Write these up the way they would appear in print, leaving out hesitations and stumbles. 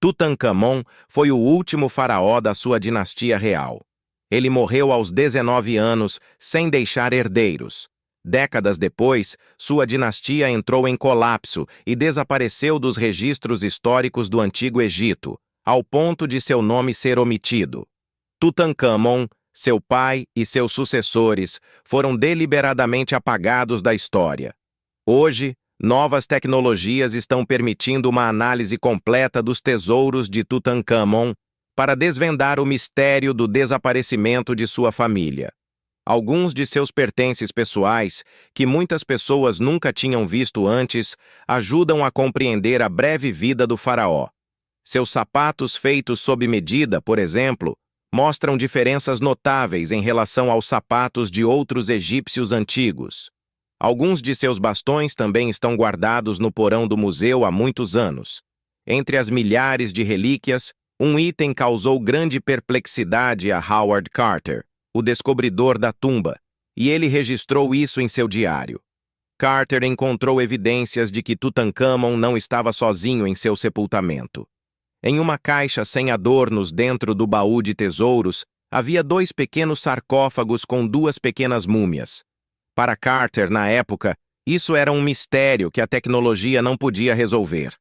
Tutancâmon foi o último faraó da sua dinastia real. Ele morreu aos 19 anos, sem deixar herdeiros. Décadas depois, sua dinastia entrou em colapso e desapareceu dos registros históricos do Antigo Egito, ao ponto de seu nome ser omitido. Tutancâmon, seu pai e seus sucessores foram deliberadamente apagados da história. Hoje, novas tecnologias estão permitindo uma análise completa dos tesouros de Tutancâmon para desvendar o mistério do desaparecimento de sua família. Alguns de seus pertences pessoais, que muitas pessoas nunca tinham visto antes, ajudam a compreender a breve vida do faraó. Seus sapatos feitos sob medida, por exemplo, mostram diferenças notáveis em relação aos sapatos de outros egípcios antigos. Alguns de seus bastões também estão guardados no porão do museu há muitos anos. Entre as milhares de relíquias, um item causou grande perplexidade a Howard Carter, o descobridor da tumba, e ele registrou isso em seu diário. Carter encontrou evidências de que Tutancâmon não estava sozinho em seu sepultamento. Em uma caixa sem adornos dentro do baú de tesouros, havia 2 pequenos sarcófagos com 2 pequenas múmias. Para Carter, na época, isso era um mistério que a tecnologia não podia resolver.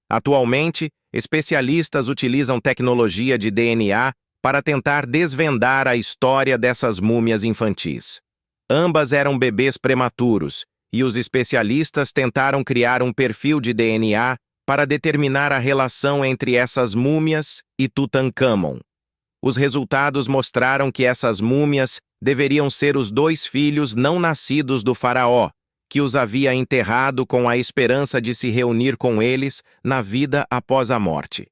Atualmente, especialistas utilizam tecnologia de DNA para tentar desvendar a história dessas múmias infantis. Ambas eram bebês prematuros, e os especialistas tentaram criar um perfil de DNA para determinar a relação entre essas múmias e Tutancâmon. Os resultados mostraram que essas múmias deveriam ser os 2 filhos não nascidos do faraó, que os havia enterrado com a esperança de se reunir com eles na vida após a morte.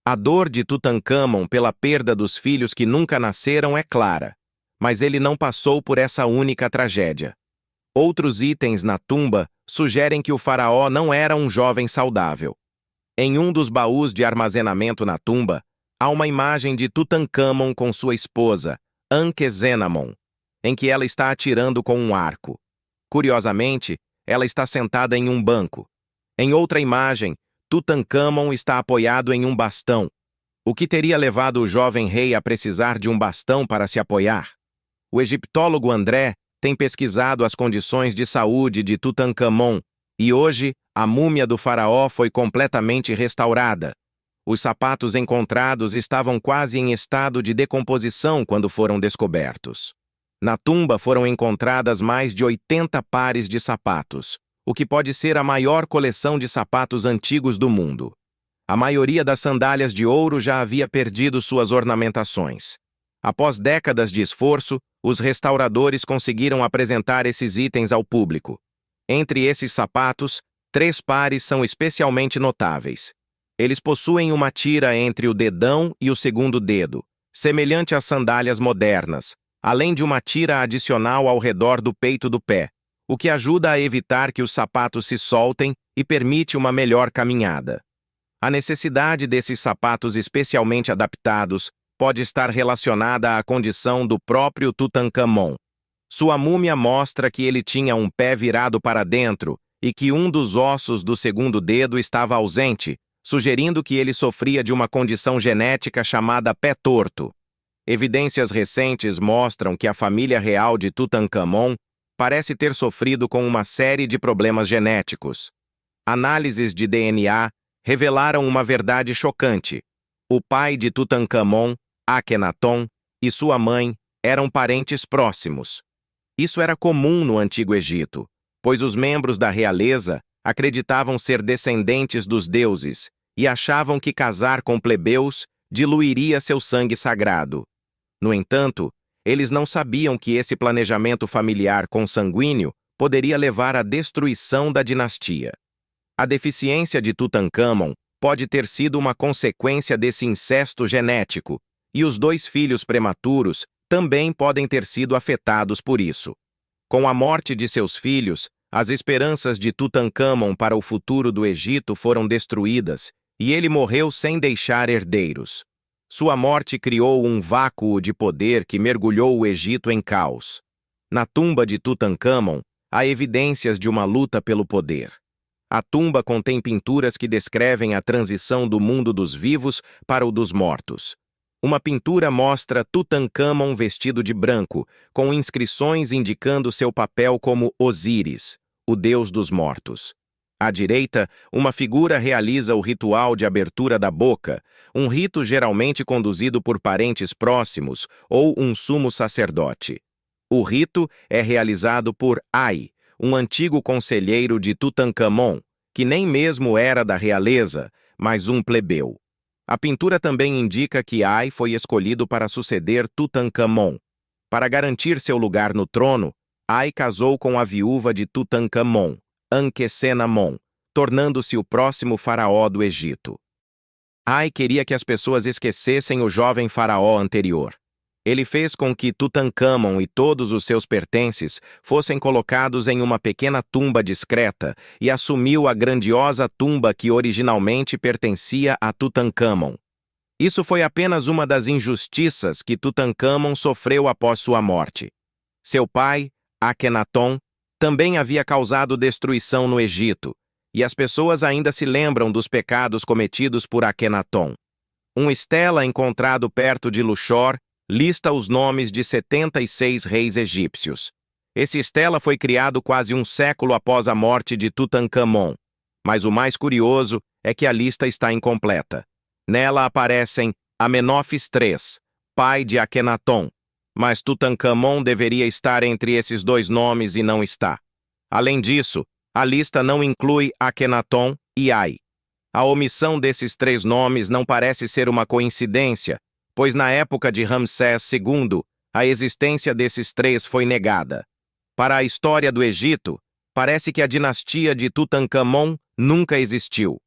A dor de Tutancâmon pela perda dos filhos que nunca nasceram é clara, mas ele não passou por essa única tragédia. Outros itens na tumba sugerem que o faraó não era um jovem saudável. Em um dos baús de armazenamento na tumba, há uma imagem de Tutancâmon com sua esposa, Ankhesenamon, em que ela está atirando com um arco. Curiosamente, ela está sentada em um banco. Em outra imagem, Tutancâmon está apoiado em um bastão. O que teria levado o jovem rei a precisar de um bastão para se apoiar? O egiptólogo André tem pesquisado as condições de saúde de Tutancâmon e hoje a múmia do faraó foi completamente restaurada. Os sapatos encontrados estavam quase em estado de decomposição quando foram descobertos. Na tumba foram encontradas mais de 80 pares de sapatos, o que pode ser a maior coleção de sapatos antigos do mundo. A maioria das sandálias de ouro já havia perdido suas ornamentações. Após décadas de esforço, os restauradores conseguiram apresentar esses itens ao público. Entre esses sapatos, 3 pares são especialmente notáveis. Eles possuem uma tira entre o dedão e o segundo dedo, semelhante às sandálias modernas, além de uma tira adicional ao redor do peito do pé, o que ajuda a evitar que os sapatos se soltem e permite uma melhor caminhada. A necessidade desses sapatos especialmente adaptados pode estar relacionada à condição do próprio Tutancâmon. Sua múmia mostra que ele tinha um pé virado para dentro e que um dos ossos do segundo dedo estava ausente, sugerindo que ele sofria de uma condição genética chamada pé torto. Evidências recentes mostram que a família real de Tutancâmon parece ter sofrido com uma série de problemas genéticos. Análises de DNA revelaram uma verdade chocante. O pai de Tutancâmon, Akhenaton, e sua mãe eram parentes próximos. Isso era comum no Antigo Egito, pois os membros da realeza acreditavam ser descendentes dos deuses e achavam que casar com plebeus diluiria seu sangue sagrado. No entanto, eles não sabiam que esse planejamento familiar consanguíneo poderia levar à destruição da dinastia. A deficiência de Tutancâmon pode ter sido uma consequência desse incesto genético, e os 2 filhos prematuros também podem ter sido afetados por isso. Com a morte de seus filhos, as esperanças de Tutancâmon para o futuro do Egito foram destruídas, e ele morreu sem deixar herdeiros. Sua morte criou um vácuo de poder que mergulhou o Egito em caos. Na tumba de Tutancâmon, há evidências de uma luta pelo poder. A tumba contém pinturas que descrevem a transição do mundo dos vivos para o dos mortos. Uma pintura mostra Tutancâmon vestido de branco, com inscrições indicando seu papel como Osíris, o deus dos mortos. À direita, uma figura realiza o ritual de abertura da boca, um rito geralmente conduzido por parentes próximos ou um sumo sacerdote. O rito é realizado por Ai, um antigo conselheiro de Tutancâmon, que nem mesmo era da realeza, mas um plebeu. A pintura também indica que Ai foi escolhido para suceder Tutancâmon. Para garantir seu lugar no trono, Ai casou com a viúva de Tutancâmon, Ankhesenamon, tornando-se o próximo faraó do Egito. Ai queria que as pessoas esquecessem o jovem faraó anterior. Ele fez com que Tutancâmon e todos os seus pertences fossem colocados em uma pequena tumba discreta e assumiu a grandiosa tumba que originalmente pertencia a Tutancâmon. Isso foi apenas uma das injustiças que Tutancâmon sofreu após sua morte. Seu pai, Akhenaton, também havia causado destruição no Egito, e as pessoas ainda se lembram dos pecados cometidos por Akhenaton. Um estela encontrado perto de Luxor lista os nomes de 76 reis egípcios. Esse estela foi criado quase um século após a morte de Tutancâmon, mas o mais curioso é que a lista está incompleta. Nela aparecem Amenófis III, pai de Akhenaton, mas Tutancâmon deveria estar entre esses dois nomes e não está. Além disso, a lista não inclui Akhenaton e Ai. A omissão desses três nomes não parece ser uma coincidência, pois na época de Ramsés II, a existência desses três foi negada. Para a história do Egito, parece que a dinastia de Tutancâmon nunca existiu.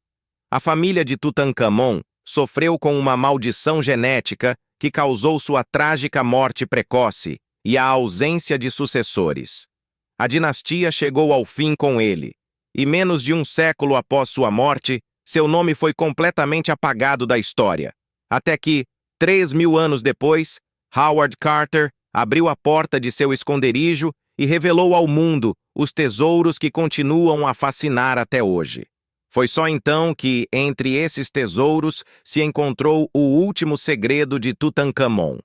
A família de Tutancâmon sofreu com uma maldição genética que causou sua trágica morte precoce e a ausência de sucessores. A dinastia chegou ao fim com ele, e menos de um século após sua morte, seu nome foi completamente apagado da história, até que, 3.000 anos depois, Howard Carter abriu a porta de seu esconderijo e revelou ao mundo os tesouros que continuam a fascinar até hoje. Foi só então que, entre esses tesouros, se encontrou o último segredo de Tutancâmon.